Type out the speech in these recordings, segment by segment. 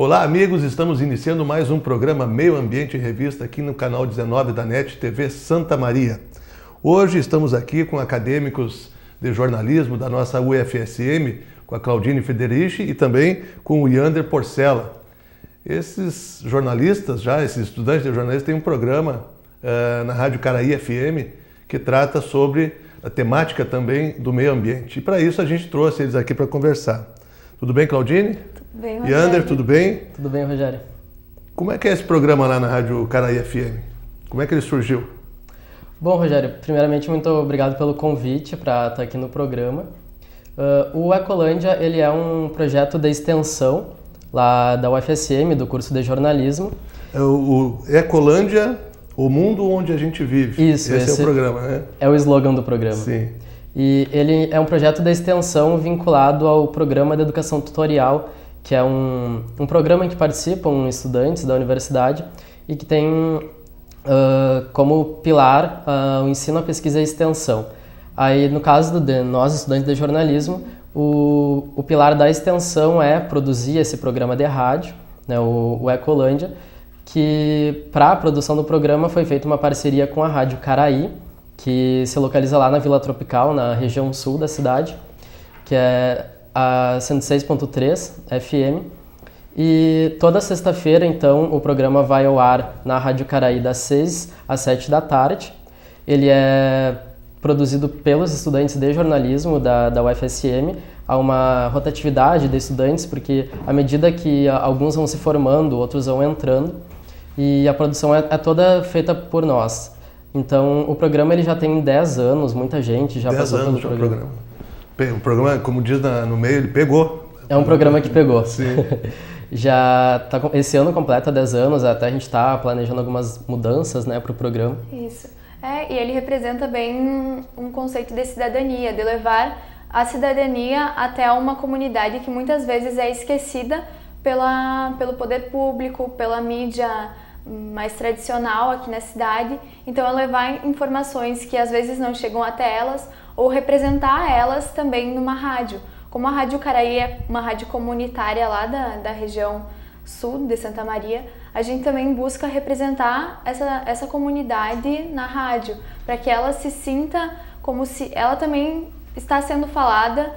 Olá, amigos! Estamos iniciando mais um programa Meio Ambiente em Revista aqui no canal 19 da NET TV Santa Maria. Hoje estamos aqui com acadêmicos de jornalismo da nossa UFSM, com a Claudine Federici e também com o Yander Porcela. Esses jornalistas, esses estudantes de jornalismo, têm um programa na Rádio Caraí FM que trata sobre a temática também do meio ambiente. E para isso a gente trouxe eles aqui para conversar. Tudo bem, Claudine? Tudo bem, Rogério. Yander, tudo bem? Tudo bem, Rogério. Como é que é esse programa lá na Rádio Caraí FM? Como é que ele surgiu? Bom, Rogério, primeiramente muito obrigado pelo convite para estar aqui no programa. O Ecolândia, ele é um projeto de extensão lá da UFSM, do curso de jornalismo. O Ecolândia, o mundo onde a gente vive. Isso, esse é o programa, né? É o slogan do programa. Sim. E ele é um projeto de extensão vinculado ao programa de educação tutorial, que é um programa em que participam estudantes da universidade e que tem como pilar o ensino, a pesquisa e a extensão. Aí, no caso de nós, estudantes de jornalismo, o pilar da extensão é produzir esse programa de rádio, né, o Ecolândia, que para a produção do programa foi feita uma parceria com a Rádio Caraí, que se localiza lá na Vila Tropical, na região sul da cidade, que é a 106.3 FM. E toda sexta-feira, então, o programa vai ao ar na Rádio Caraí das 6 às 7 da tarde. Ele é produzido pelos estudantes de jornalismo da UFSM. Há uma rotatividade de estudantes, porque à medida que alguns vão se formando, outros vão entrando, e a produção é toda feita por nós. Então, o programa ele já tem 10 anos, muita gente já passou pelo programa. O programa, como diz no meio, ele pegou. É um programa que pegou. Sim. Já esse ano completa 10 anos, até a gente está planejando algumas mudanças, né, para o programa. Isso. E ele representa bem um conceito de cidadania, de levar a cidadania até uma comunidade que muitas vezes é esquecida pelo poder público, pela mídia mais tradicional aqui na cidade. Então é levar informações que às vezes não chegam até elas ou representar elas também numa rádio. Como a Rádio Caraí é uma rádio comunitária lá da região sul de Santa Maria, a gente também busca representar essa comunidade na rádio, para que ela se sinta como se ela também está sendo falada,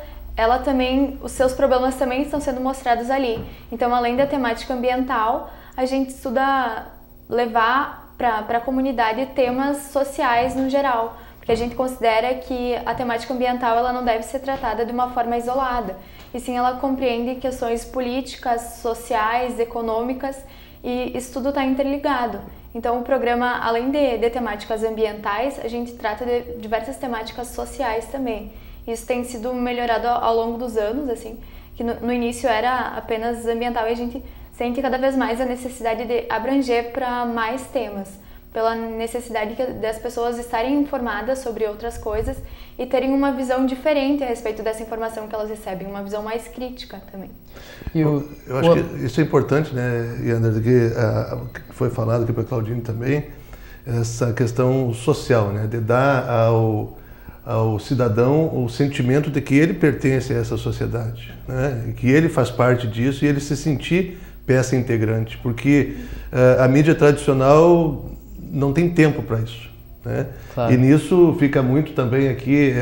os seus problemas também estão sendo mostrados ali. Então, além da temática ambiental, a gente estuda levar para a comunidade temas sociais no geral, porque a gente considera que a temática ambiental ela não deve ser tratada de uma forma isolada, e sim ela compreende questões políticas, sociais, econômicas, e isso tudo está interligado. Então o programa, além de temáticas ambientais, a gente trata de diversas temáticas sociais também. Isso tem sido melhorado ao longo dos anos, assim, que no início era apenas ambiental, e a gente sente cada vez mais a necessidade de abranger para mais temas, pela necessidade das pessoas estarem informadas sobre outras coisas e terem uma visão diferente a respeito dessa informação que elas recebem, uma visão mais crítica também. Eu acho que isso é importante, né, Yander, que foi falado aqui para a Claudine também, essa questão social, né, de dar ao cidadão o sentimento de que ele pertence a essa sociedade, né, que ele faz parte disso e ele se sentir peça integrante, porque a mídia tradicional não tem tempo para isso, né? Claro. E nisso fica muito também aqui,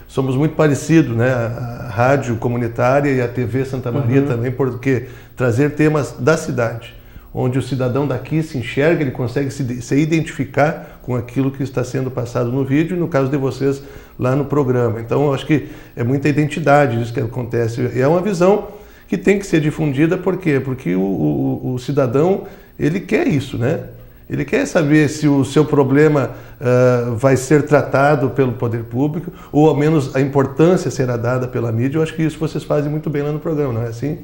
somos muito parecidos, né? A rádio comunitária e a TV Santa Maria também, porque trazer temas da cidade, onde o cidadão daqui se enxerga, ele consegue se identificar com aquilo que está sendo passado no vídeo, e no caso de vocês lá no programa. Então, eu acho que é muita identidade isso que acontece. E é uma visão que tem que ser difundida, por quê? Porque o cidadão, ele quer isso, né? Ele quer saber se o seu problema vai ser tratado pelo poder público, ou ao menos a importância será dada pela mídia. Eu acho que isso vocês fazem muito bem lá no programa, não é assim?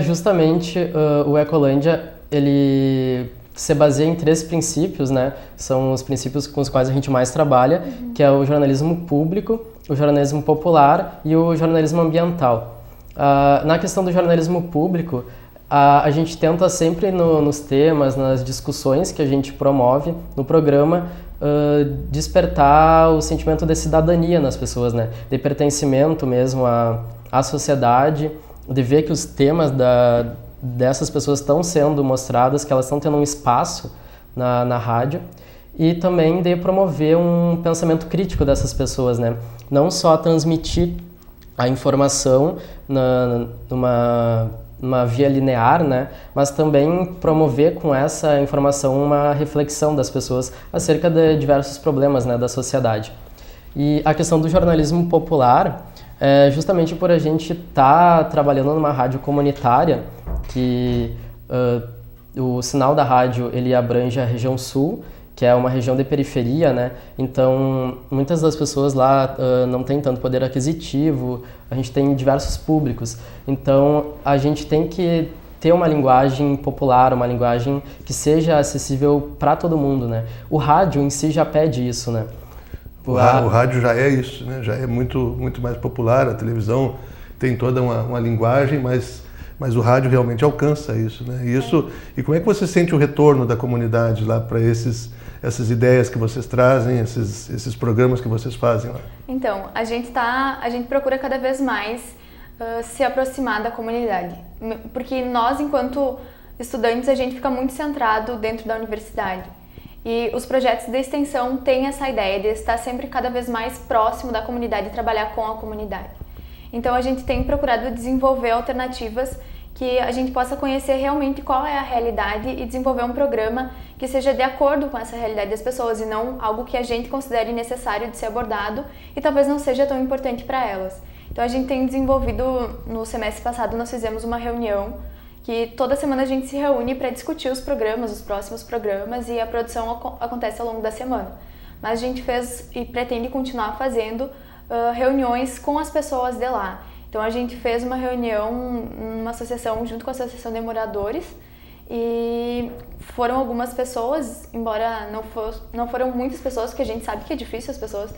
Justamente o Ecolândia, ele se baseia em 3 princípios, né? São os princípios com os quais a gente mais trabalha, que é o jornalismo público, o jornalismo popular e o jornalismo ambiental. Na questão do jornalismo público, a gente tenta sempre nos temas, nas discussões que a gente promove no programa, despertar o sentimento de cidadania nas pessoas, né? De pertencimento mesmo à sociedade, de ver que os temas dessas pessoas estão sendo mostradas, que elas estão tendo um espaço na rádio, e também de promover um pensamento crítico dessas pessoas, né? Não só transmitir a informação numa via linear, né? Mas também promover com essa informação uma reflexão das pessoas acerca de diversos problemas, né, da sociedade. E a questão do jornalismo popular é justamente por a gente estar trabalhando numa rádio comunitária, que o sinal da rádio ele abrange a região sul, que é uma região de periferia, né? Então, muitas das pessoas lá não têm tanto poder aquisitivo, a gente tem diversos públicos. Então, a gente tem que ter uma linguagem popular, uma linguagem que seja acessível para todo mundo, né? O rádio em si já pede isso, né? O rádio já é isso, né? Já é muito mais popular, a televisão tem toda uma linguagem, mas o rádio realmente alcança isso, né? E como é que você sente o retorno da comunidade lá para essas ideias que vocês trazem, esses programas que vocês fazem lá? Então, a gente procura cada vez mais se aproximar da comunidade, porque nós, enquanto estudantes, a gente fica muito centrado dentro da universidade. E os projetos de extensão têm essa ideia de estar sempre cada vez mais próximo da comunidade e trabalhar com a comunidade. Então a gente tem procurado desenvolver alternativas que a gente possa conhecer realmente qual é a realidade e desenvolver um programa que seja de acordo com essa realidade das pessoas e não algo que a gente considere necessário de ser abordado e talvez não seja tão importante para elas. Então a gente tem desenvolvido, no semestre passado nós fizemos uma reunião que toda semana a gente se reúne para discutir os programas, os próximos programas, e a produção acontece ao longo da semana. Mas a gente fez e pretende continuar fazendo reuniões com as pessoas de lá. Então a gente fez uma reunião, uma associação junto com a Associação de Moradores, e foram algumas pessoas, embora não foram muitas pessoas, porque a gente sabe que é difícil as pessoas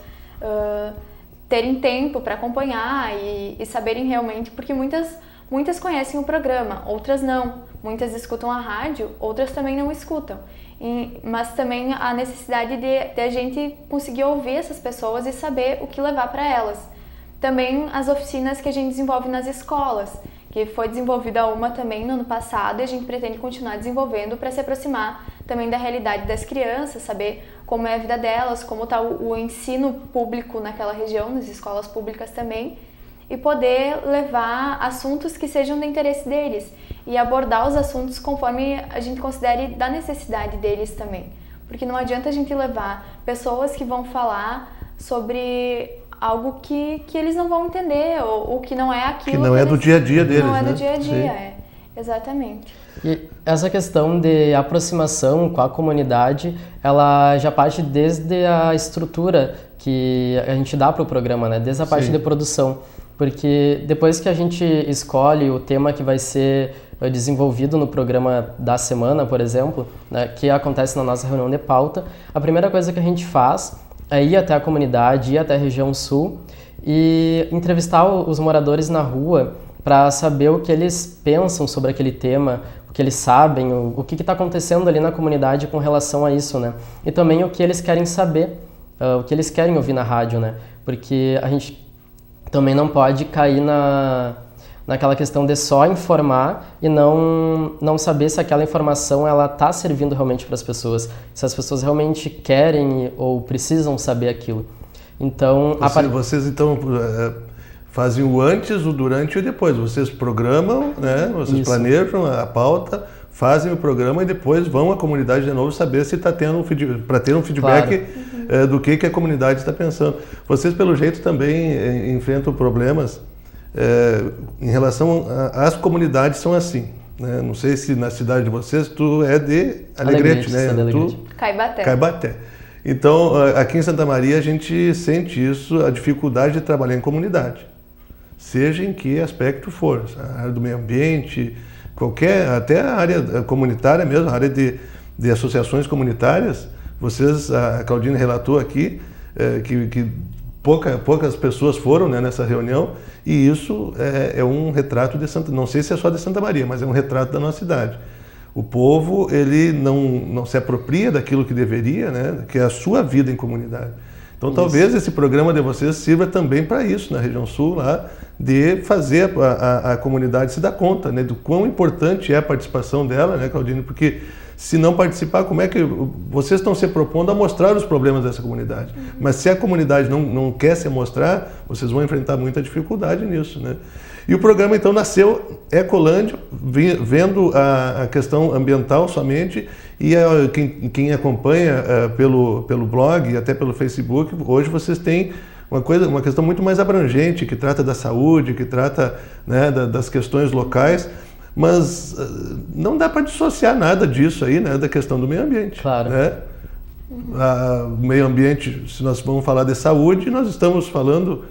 terem tempo para acompanhar e saberem realmente, porque muitas conhecem o programa, outras não. Muitas escutam a rádio, outras também não escutam. Mas também a necessidade de a gente conseguir ouvir essas pessoas e saber o que levar para elas. Também as oficinas que a gente desenvolve nas escolas, que foi desenvolvida uma também no ano passado e a gente pretende continuar desenvolvendo para se aproximar também da realidade das crianças, saber como é a vida delas, como está o ensino público naquela região, nas escolas públicas também, e poder levar assuntos que sejam de interesse deles e abordar os assuntos conforme a gente considere da necessidade deles também. Porque não adianta a gente levar pessoas que vão falar sobre algo que eles não vão entender ou que não é aquilo. Que não é do dia a dia deles, né? Não é do dia a dia, exatamente. E essa questão de aproximação com a comunidade, ela já parte desde a estrutura que a gente dá para o programa, né? Desde a parte de produção. Porque depois que a gente escolhe o tema que vai ser desenvolvido no programa da semana, por exemplo, né, que acontece na nossa reunião de pauta, a primeira coisa que a gente faz é ir até a comunidade, ir até a região sul e entrevistar os moradores na rua para saber o que eles pensam sobre aquele tema, o que eles sabem, o que está acontecendo ali na comunidade com relação a isso, né? E também o que eles querem saber, o que eles querem ouvir na rádio, né? Porque a gente também não pode cair naquela questão de só informar e não saber se aquela informação ela está servindo realmente para as pessoas, se as pessoas realmente querem ou precisam saber aquilo. Então, vocês então fazem o antes, o durante e o depois. Vocês programam, né? Vocês planejam a pauta, fazem o programa e depois vão à comunidade de novo saber se está tendo para ter um feedback. Claro. Do que a comunidade está pensando. Vocês, pelo jeito, também enfrentam problemas em relação às comunidades são assim. Né? Não sei se na cidade de vocês tu é de Alegrete, né? Caibaté. Então, aqui em Santa Maria a gente sente isso, a dificuldade de trabalhar em comunidade. Seja em que aspecto for, a área do meio ambiente, até a área comunitária mesmo, a área de associações comunitárias. A Claudine relatou aqui que poucas pessoas foram, né, nessa reunião, e isso é um retrato não sei se é só de Santa Maria, mas é um retrato da nossa cidade. O povo, ele não se apropria daquilo que deveria, né, que é a sua vida em comunidade. Então talvez esse programa de vocês sirva também para isso, na região sul, lá, de fazer a comunidade se dar conta, né, do quão importante é a participação dela, né, Claudine? Porque se não participar, como é que vocês estão se propondo a mostrar os problemas dessa comunidade? Mas se a comunidade não quer se mostrar, vocês vão enfrentar muita dificuldade nisso, né? E o programa então nasceu Ecolândia, vendo a questão ambiental somente, e quem acompanha pelo blog e até pelo Facebook, hoje vocês têm uma questão muito mais abrangente, que trata da saúde, que trata, né, das questões locais, mas não dá para dissociar nada disso aí, né, da questão do meio ambiente. Claro. Né? O meio ambiente, se nós vamos falar de saúde, nós estamos falando,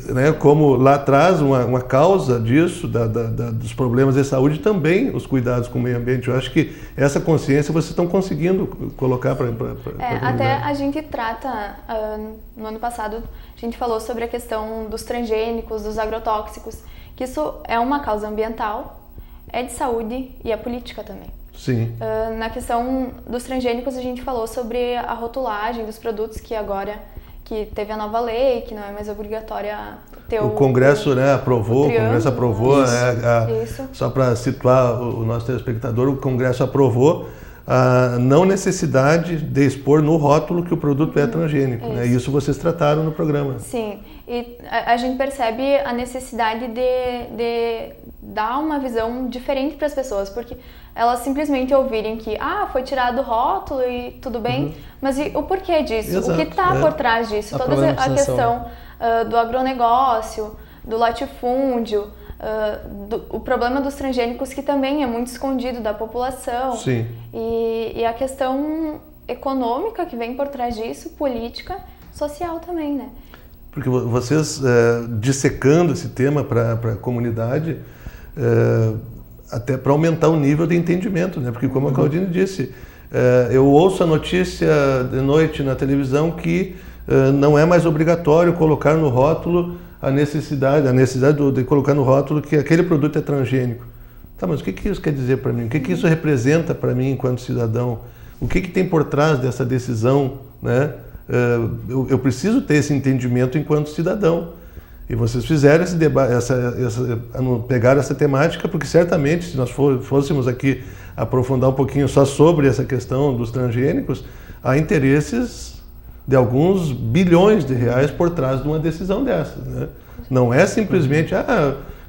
né, como lá atrás uma causa disso, dos problemas de saúde, também os cuidados com o meio ambiente. Eu acho que essa consciência vocês estão conseguindo colocar para até a gente trata, no ano passado, a gente falou sobre a questão dos transgênicos, dos agrotóxicos, que isso é uma causa ambiental, é de saúde e é política também. Sim. Na questão dos transgênicos, a gente falou sobre a rotulagem dos produtos, que agora que teve a nova lei, que não é mais obrigatória ter o Congresso, né, aprovou, o Congresso aprovou, Isso. Só para situar o nosso telespectador, o Congresso aprovou a não necessidade de expor no rótulo que o produto é transgênico, né? Isso vocês trataram no programa. Sim, e a gente percebe a necessidade de dar uma visão diferente para as pessoas, porque elas simplesmente ouvirem que foi tirado o rótulo e tudo bem, mas e o porquê disso? Exato, o que está por trás disso? Toda a questão do agronegócio, do latifúndio, o problema dos transgênicos, que também é muito escondido da população. Sim. E a questão econômica que vem por trás disso, política, social também, né? Porque vocês, dissecando esse tema para a comunidade, até para aumentar o nível de entendimento, né? Porque como a Claudine disse, eu ouço a notícia de noite na televisão que não é mais obrigatório colocar no rótulo a necessidade de colocar no rótulo que aquele produto é transgênico. Tá, mas o que isso quer dizer para mim? O que isso representa para mim enquanto cidadão? O que tem por trás dessa decisão, né? Eu preciso ter esse entendimento enquanto cidadão. E vocês fizeram esse debate, pegaram essa temática, porque certamente, se nós fôssemos aqui aprofundar um pouquinho só sobre essa questão dos transgênicos, há interesses de alguns bilhões de reais por trás de uma decisão dessas, né? Não é simplesmente,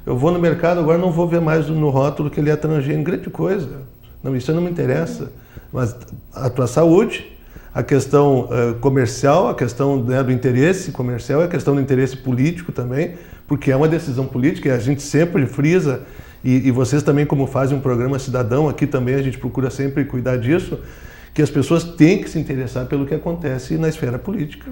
eu vou no mercado, agora não vou ver mais no rótulo que ele é transgênico, grande coisa. Não, isso não me interessa. Mas a tua saúde, a questão comercial, a questão, né, do interesse comercial, a questão do interesse político também, porque é uma decisão política e a gente sempre frisa, e vocês também, como fazem um programa cidadão, aqui também a gente procura sempre cuidar disso, que as pessoas têm que se interessar pelo que acontece na esfera política.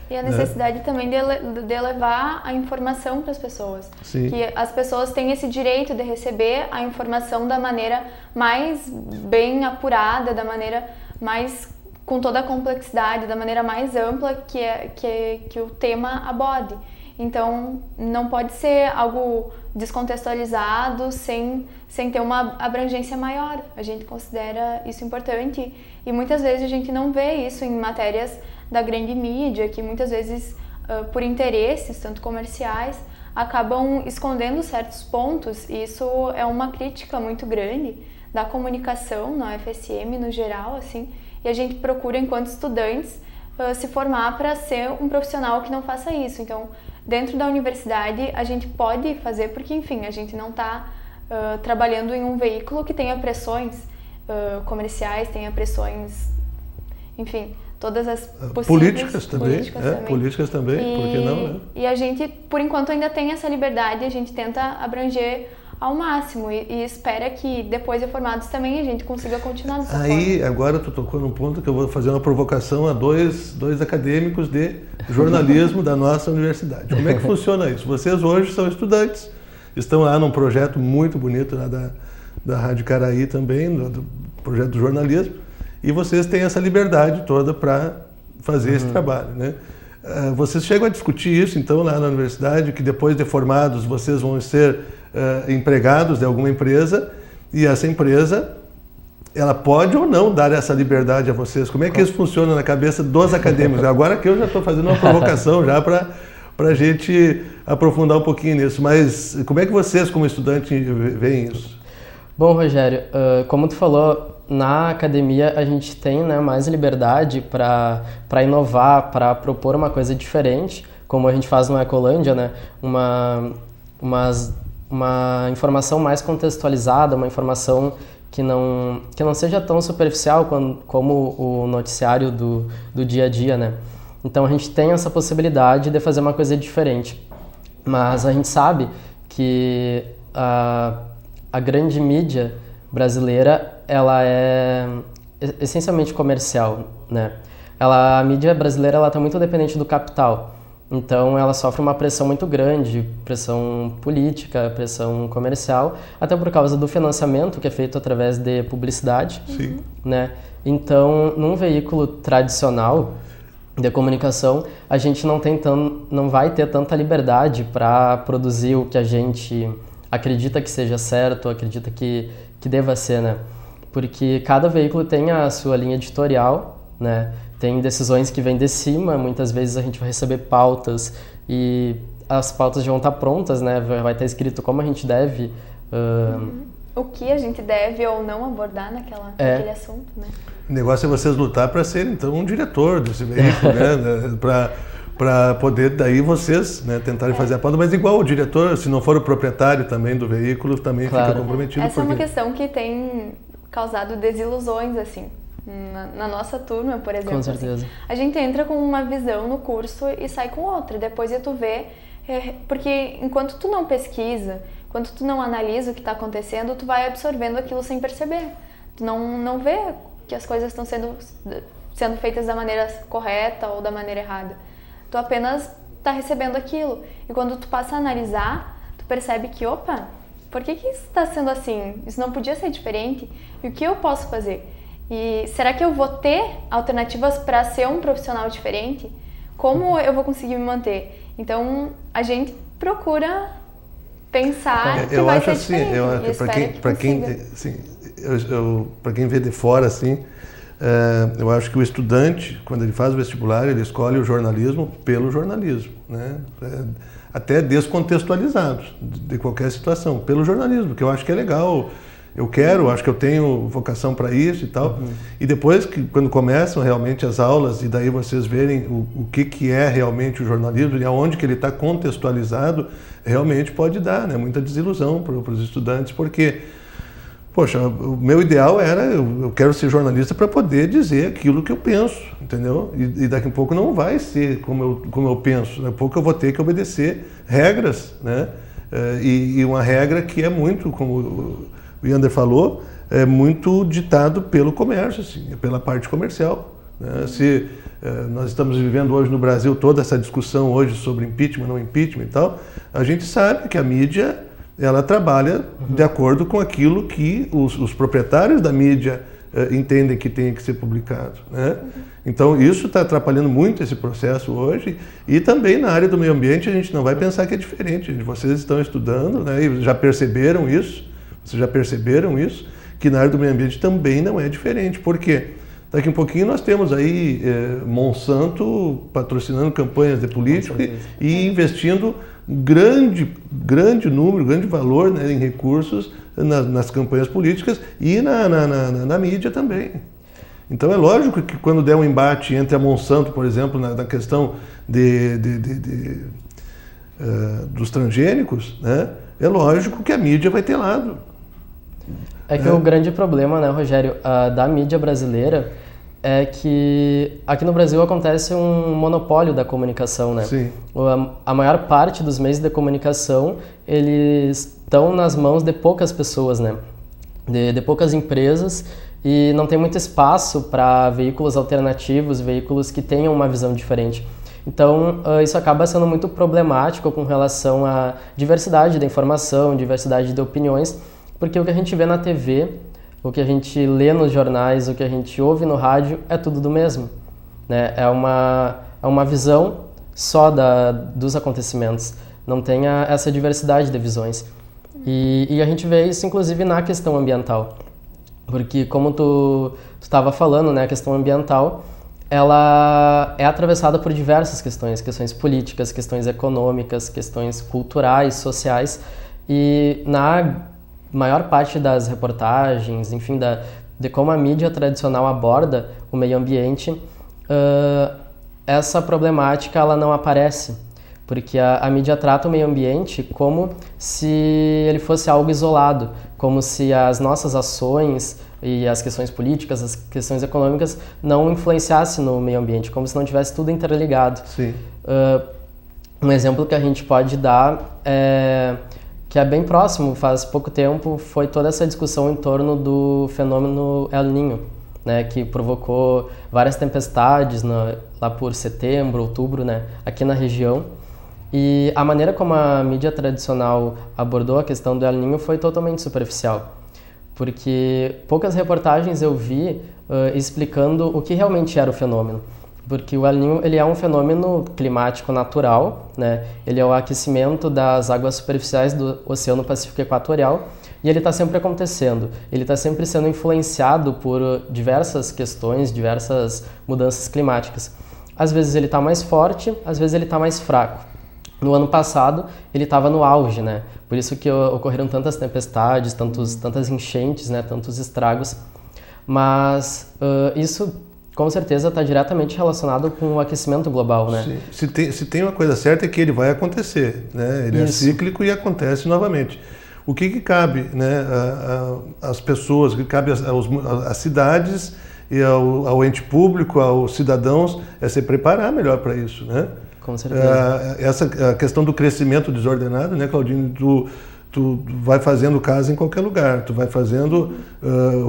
E a necessidade também de levar a informação para as pessoas. Sim. Que as pessoas têm esse direito de receber a informação da maneira mais bem apurada, da maneira mais com toda a complexidade, da maneira mais ampla que o tema aborde. Então, não pode ser algo descontextualizado, sem ter uma abrangência maior. A gente considera isso importante e muitas vezes a gente não vê isso em matérias da grande mídia, que muitas vezes, por interesses, tanto comerciais, acabam escondendo certos pontos, e isso é uma crítica muito grande da comunicação na UFSM no geral, assim, e a gente procura, enquanto estudantes, se formar para ser um profissional que não faça isso. Então, dentro da universidade, a gente pode fazer, porque, enfim, a gente não está trabalhando em um veículo que tenha pressões comerciais, tenha pressões, enfim, todas as possíveis... Políticas também, políticas também, por que não, né? E a gente, por enquanto, ainda tem essa liberdade, a gente tenta abranger ao máximo e espera que depois de formados também a gente consiga continuar dessa forma. Aí, agora tu tocou num ponto que eu vou fazer uma provocação a dois acadêmicos de jornalismo da nossa universidade. Como é que funciona isso? Vocês hoje são estudantes, estão lá num projeto muito bonito lá da Rádio Caraí também, do projeto do jornalismo, e vocês têm essa liberdade toda para fazer esse trabalho, né? Vocês chegam a discutir isso, então, lá na universidade, que depois de formados vocês vão ser empregados de alguma empresa, e essa empresa ela pode ou não dar essa liberdade a vocês? Como é que isso funciona na cabeça dos acadêmicos? Agora que eu já estou fazendo uma provocação já para a gente aprofundar um pouquinho nisso, mas como é que vocês, como estudante, veem isso? Bom, Rogério, como tu falou, na academia a gente tem, né, mais liberdade para inovar, para propor uma coisa diferente, como a gente faz no Ecolândia, né, uma informação mais contextualizada, uma informação que não seja tão superficial como o noticiário do dia a dia, né. Então a gente tem essa possibilidade de fazer uma coisa diferente, mas a gente sabe que a grande mídia brasileira, ela é essencialmente comercial, né? A mídia brasileira, ela está muito dependente do capital, então ela sofre uma pressão muito grande, pressão política, pressão comercial, até por causa do financiamento que é feito através de publicidade, Sim. né? Então, num veículo tradicional de comunicação, a gente não vai ter tanta liberdade para produzir o que a gente acredita que seja certo, acredita que deva ser, né? Porque cada veículo tem a sua linha editorial, né? Tem decisões que vêm de cima, muitas vezes a gente vai receber pautas e as pautas já vão estar prontas, né? Vai estar escrito como a gente deve... O que a gente deve ou não abordar naquele assunto, né? O negócio é vocês lutar para ser, então, um diretor desse veículo, né? Para poder, daí vocês, né, tentarem fazer a pauta, mas igual o diretor, se não for o proprietário também do veículo, também fica comprometido. Essa é uma questão que tem causado desilusões, assim, na nossa turma, por exemplo. Com certeza. Assim, a gente entra com uma visão no curso e sai com outra, depois tu vê, porque enquanto tu não pesquisa, enquanto tu não analisa o que está acontecendo, tu vai absorvendo aquilo sem perceber. Tu não vê que as coisas estão sendo feitas da maneira correta ou da maneira errada. Tu apenas está recebendo aquilo. E quando tu passa a analisar, tu percebe que, opa, por que isso está sendo assim? Isso não podia ser diferente? E o que eu posso fazer? E será que eu vou ter alternativas para ser um profissional diferente? Como eu vou conseguir me manter? Então, a gente procura pensar que vai ser diferente. Eu acho para quem vê de fora, assim, eu acho que o estudante, quando ele faz o vestibular, ele escolhe o jornalismo pelo jornalismo, né? Até descontextualizado de qualquer situação, pelo jornalismo, que eu acho que é legal. Acho que eu tenho vocação para isso e tal. E depois, quando começam realmente as aulas, e daí vocês verem o que é realmente o jornalismo e aonde que ele está contextualizado, realmente pode dar, né, muita desilusão para os estudantes, porque, poxa, o meu ideal era, eu quero ser jornalista para poder dizer aquilo que eu penso, entendeu? E daqui a pouco não vai ser como eu penso, daqui a pouco eu vou ter que obedecer regras, né? E uma regra que é muito, como o Yander falou, é muito ditado pelo comércio, assim, pela parte comercial, né? Se nós estamos vivendo hoje no Brasil toda essa discussão hoje sobre impeachment, não impeachment e tal, a gente sabe que a mídia, ela trabalha de acordo com aquilo que os proprietários da mídia entendem que tem que ser publicado, né? Então isso está atrapalhando muito esse processo hoje, e também na área do meio ambiente a gente não vai pensar que é diferente. Vocês estão estudando, né, e já perceberam isso, que na área do meio ambiente também não é diferente. Por quê? Daqui a pouquinho nós temos aí Monsanto patrocinando campanhas de político e investindo grande valor, né, em recursos nas campanhas políticas e na mídia também. Então é lógico que quando der um embate entre a Monsanto, por exemplo, na questão dos transgênicos, né, é lógico que a mídia vai ter lado. É que o grande problema, né, Rogério, da mídia brasileira é que aqui no Brasil acontece um monopólio da comunicação, né? Sim. A maior parte dos meios de comunicação, eles estão nas mãos de poucas pessoas, né? De poucas empresas, e não tem muito espaço para veículos alternativos, veículos que tenham uma visão diferente. Então, isso acaba sendo muito problemático com relação à diversidade da informação, diversidade de opiniões, porque o que a gente vê na TV, o que a gente lê nos jornais, o que a gente ouve no rádio, é tudo do mesmo, né? É uma visão só dos acontecimentos, não tem essa diversidade de visões. E a gente vê isso, inclusive, na questão ambiental. Porque como tu estava falando, né, a questão ambiental, ela é atravessada por diversas questões políticas, questões econômicas, questões culturais, sociais, e na maior parte das reportagens, enfim, de como a mídia tradicional aborda o meio ambiente, essa problemática ela não aparece, porque a mídia trata o meio ambiente como se ele fosse algo isolado, como se as nossas ações e as questões políticas, as questões econômicas não influenciassem no meio ambiente, como se não tivesse tudo interligado. Sim. Um exemplo que a gente pode dar que é bem próximo, faz pouco tempo, foi toda essa discussão em torno do fenômeno El Niño, né, que provocou várias tempestades lá por setembro, outubro, né, aqui na região. E a maneira como a mídia tradicional abordou a questão do El Niño foi totalmente superficial, porque poucas reportagens eu vi explicando o que realmente era o fenômeno. Porque o El Niño ele é um fenômeno climático natural, né? Ele é o aquecimento das águas superficiais do Oceano Pacífico Equatorial e ele está sempre acontecendo. Ele está sempre sendo influenciado por diversas questões, diversas mudanças climáticas. Às vezes ele está mais forte, às vezes ele está mais fraco. No ano passado ele estava no auge, né? Por isso que ocorreram tantas tempestades, tantas enchentes, né? Tantos estragos. Mas isso com certeza está diretamente relacionado com o aquecimento global, né? Sim. Se tem uma coisa certa é que ele vai acontecer, né? Ele Isso. é cíclico e acontece novamente. O que cabe, né, às pessoas, que cabe às cidades e ao ente público, aos cidadãos, é se preparar melhor para isso, né? Com certeza. Essa questão do crescimento desordenado, né, Claudine? Tu vai fazendo casa em qualquer lugar, tu vai fazendo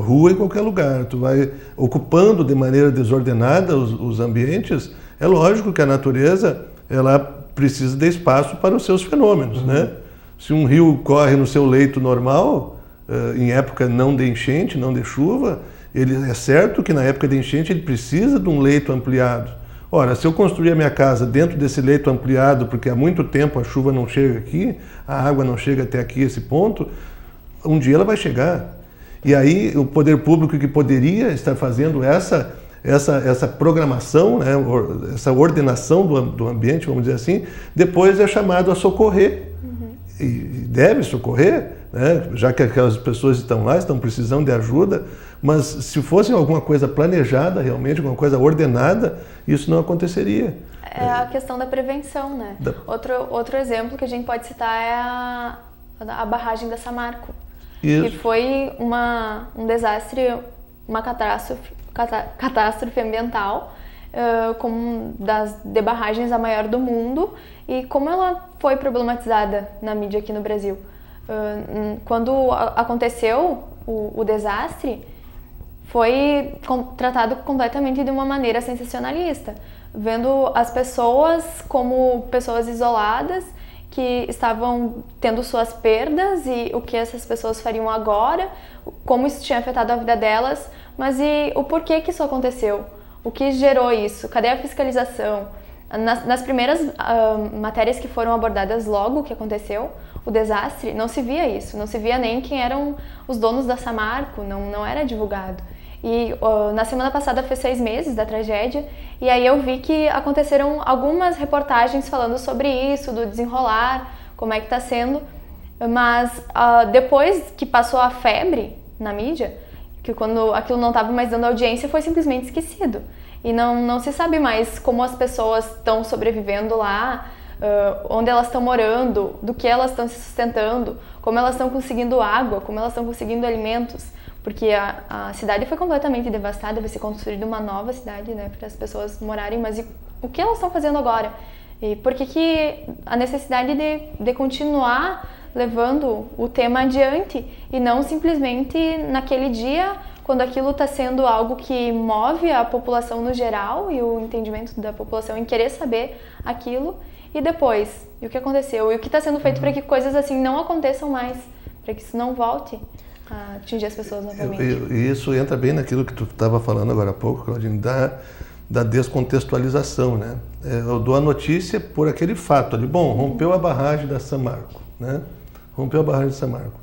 rua em qualquer lugar, tu vai ocupando de maneira desordenada os ambientes. É lógico que a natureza ela precisa de espaço para os seus fenômenos, né? Se um rio corre no seu leito normal, em época não de enchente, não de chuva, é certo que na época de enchente ele precisa de um leito ampliado. Ora, se eu construir a minha casa dentro desse leito ampliado, porque há muito tempo a chuva não chega aqui, a água não chega até aqui, esse ponto, um dia ela vai chegar. E aí o poder público que poderia estar fazendo essa programação, né, essa ordenação do ambiente, vamos dizer assim, depois é chamado a socorrer. E deve socorrer, né, já que aquelas pessoas estão lá, estão precisando de ajuda, mas se fosse alguma coisa planejada realmente, alguma coisa ordenada, isso não aconteceria. É a questão da prevenção, né? Outro exemplo que a gente pode citar é a barragem da Samarco, Isso. que foi um desastre, uma catástrofe ambiental, como de barragens a maior do mundo, e como ela foi problematizada na mídia aqui no Brasil. Quando aconteceu o desastre, foi tratado completamente de uma maneira sensacionalista, vendo as pessoas como pessoas isoladas que estavam tendo suas perdas e o que essas pessoas fariam agora, como isso tinha afetado a vida delas, mas e o porquê que isso aconteceu? O que gerou isso? Cadê a fiscalização? Nas primeiras matérias que foram abordadas logo que aconteceu o desastre, não se via isso, não se via nem quem eram os donos da Samarco, não era divulgado. E na semana passada foi 6 meses da tragédia, e aí eu vi que aconteceram algumas reportagens falando sobre isso, do desenrolar, como é que está sendo, mas depois que passou a febre na mídia, que quando aquilo não estava mais dando audiência, foi simplesmente esquecido. E não se sabe mais como as pessoas estão sobrevivendo lá, onde elas estão morando, do que elas estão se sustentando, como elas estão conseguindo água, como elas estão conseguindo alimentos. Porque a cidade foi completamente devastada, vai ser construída uma nova cidade, né, para as pessoas morarem, mas o que elas estão fazendo agora? E por que a necessidade de continuar levando o tema adiante e não simplesmente naquele dia, quando aquilo está sendo algo que move a população no geral e o entendimento da população em querer saber aquilo, e depois, e o que aconteceu? E o que está sendo feito para que coisas assim não aconteçam mais, para que isso não volte a atingir as pessoas novamente. E isso entra bem naquilo que tu estava falando agora há pouco, Claudine, da descontextualização, né? Eu dou a notícia por aquele fato ali. Bom, rompeu a barragem da Samarco, né? Rompeu a barragem da Samarco.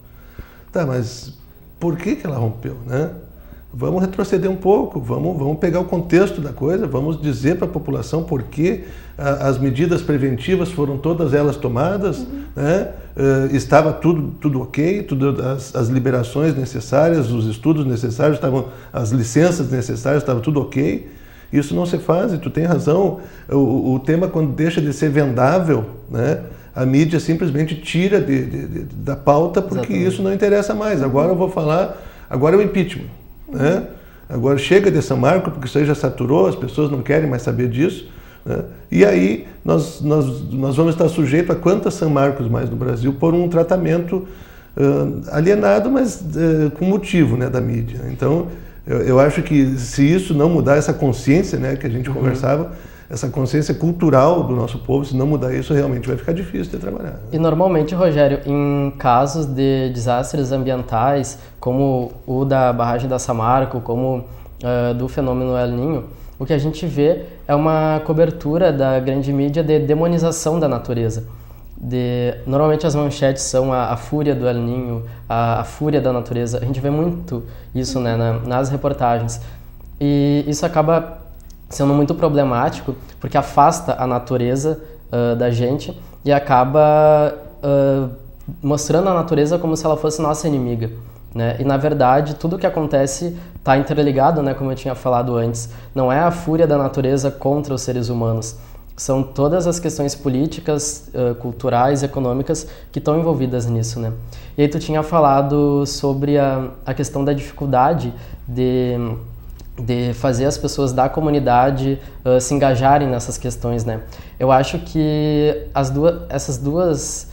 Tá, mas por que ela rompeu, né? vamos retroceder um pouco, vamos pegar o contexto da coisa, vamos dizer para a população por que as medidas preventivas foram todas elas tomadas, né? Estava tudo ok, as liberações necessárias, os estudos necessários, as licenças necessárias, estava tudo ok. Isso não se faz, e tu tem razão, o tema quando deixa de ser vendável, né? A mídia simplesmente tira da pauta porque Exatamente. Isso não interessa mais. Agora eu vou falar, agora é o impeachment. Né? Agora chega de Samarco, porque isso aí já saturou, as pessoas não querem mais saber disso. Né? E aí nós vamos estar sujeitos a quantas São Marcos mais no Brasil por um tratamento alienado, mas com motivo, né, da mídia. Então, eu acho que se isso não mudar, essa consciência, né, que a gente conversava, essa consciência cultural do nosso povo, se não mudar isso, realmente vai ficar difícil de trabalhar. Né? E normalmente, Rogério, em casos de desastres ambientais, como o da barragem da Samarco, como do fenômeno El Niño, o que a gente vê é uma cobertura da grande mídia de demonização da natureza. Normalmente as manchetes são a fúria do El Niño, a fúria da natureza. A gente vê muito isso, né, nas reportagens. E isso acaba sendo muito problemático, porque afasta a natureza da gente e acaba mostrando a natureza como se ela fosse nossa inimiga. Né? E, na verdade, tudo o que acontece está interligado, né, como eu tinha falado antes. Não é a fúria da natureza contra os seres humanos. São todas as questões políticas, culturais, econômicas que estão envolvidas nisso. Né? E aí tu tinha falado sobre a questão da dificuldade de fazer as pessoas da comunidade se engajarem nessas questões, né? Eu acho que essas duas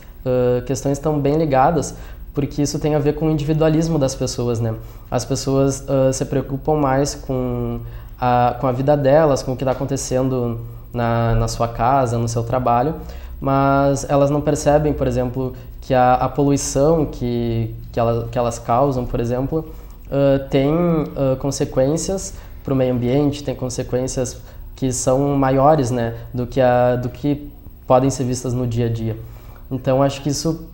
questões estão bem ligadas, porque isso tem a ver com o individualismo das pessoas, né? As pessoas se preocupam mais com a vida delas, com o que está acontecendo na sua casa, no seu trabalho, mas elas não percebem, por exemplo, que a poluição que elas causam, por exemplo, tem consequências para o meio ambiente, tem consequências que são maiores, né, do que podem ser vistas no dia a dia. Então, acho que isso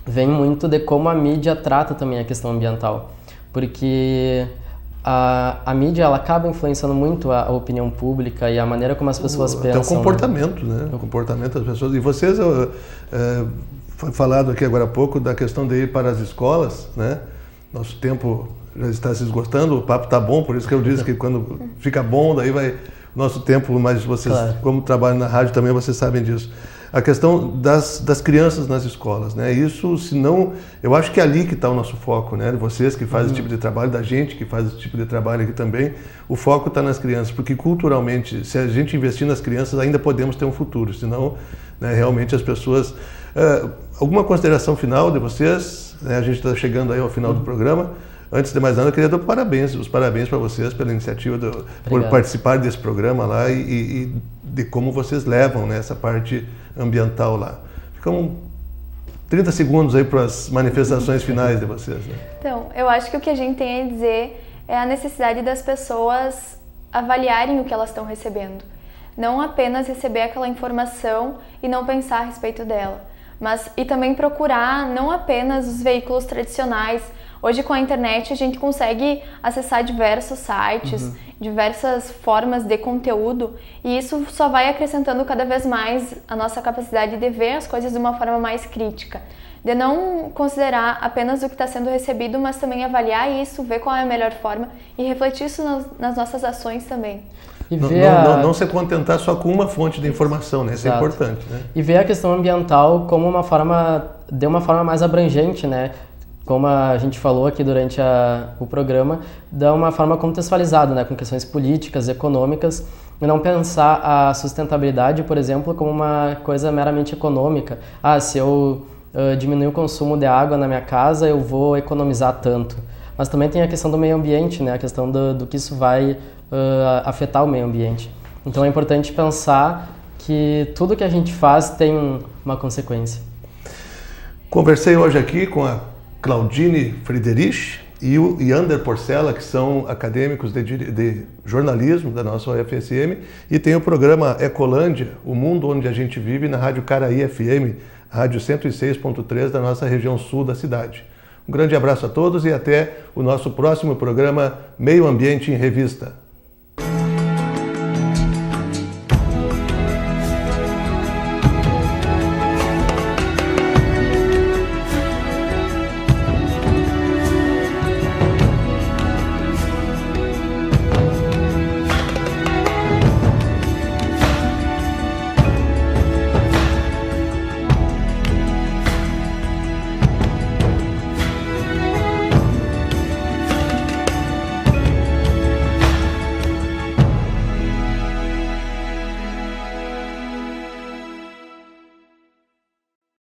vem muito de como a mídia trata também a questão ambiental, porque a mídia ela acaba influenciando muito a opinião pública e a maneira como as pessoas pensam. Até o comportamento, né? O comportamento das pessoas. E vocês, foi falado aqui agora há pouco da questão de ir para as escolas, né? Nosso tempo já está se esgotando, o papo está bom, por isso que eu disse que quando fica bom, daí vai nosso tempo, mas vocês, claro, como trabalham na rádio também, vocês sabem disso. A questão das crianças nas escolas, né? Isso, se não, eu acho que é ali que está o nosso foco, né? Vocês que fazem esse tipo de trabalho, da gente que faz esse tipo de trabalho aqui também, o foco está nas crianças, porque culturalmente, se a gente investir nas crianças, ainda podemos ter um futuro, senão, né, realmente as pessoas... alguma consideração final de vocês? A gente está chegando aí ao final do programa. Antes de mais nada, eu queria dar os parabéns para vocês pela iniciativa, por participar desse programa lá e de como vocês levam, né, essa parte ambiental lá. Ficam 30 segundos aí para as manifestações finais de vocês. Né? Então, eu acho que o que a gente tem a dizer é a necessidade das pessoas avaliarem o que elas estão recebendo. Não apenas receber aquela informação e não pensar a respeito dela, e também procurar não apenas os veículos tradicionais. Hoje, com a internet, a gente consegue acessar diversos sites, diversas formas de conteúdo, e isso só vai acrescentando cada vez mais a nossa capacidade de ver as coisas de uma forma mais crítica, de não considerar apenas o que está sendo recebido, mas também avaliar isso, ver qual é a melhor forma e refletir isso nas nossas ações também. E não se contentar só com uma fonte de informação, né? Isso é importante, né? E ver a questão ambiental como uma forma mais abrangente, né? Como a gente falou aqui durante o programa, de uma forma contextualizada, né? Com questões políticas, econômicas, e não pensar a sustentabilidade, por exemplo, como uma coisa meramente econômica. Se eu diminuir o consumo de água na minha casa, eu vou economizar tanto. Mas também tem a questão do meio ambiente, né? A questão do que isso vai afetar o meio ambiente. Então é importante pensar que tudo que a gente faz tem uma consequência. Conversei hoje aqui com a Claudine Friedrich e o Yander Porcela, que são acadêmicos de jornalismo da nossa UFSM, e tem o programa Ecolândia, o mundo onde a gente vive, na Rádio Caraí FM, rádio 106.3 da nossa região sul da cidade. Um grande abraço a todos e até o nosso próximo programa Meio Ambiente em Revista.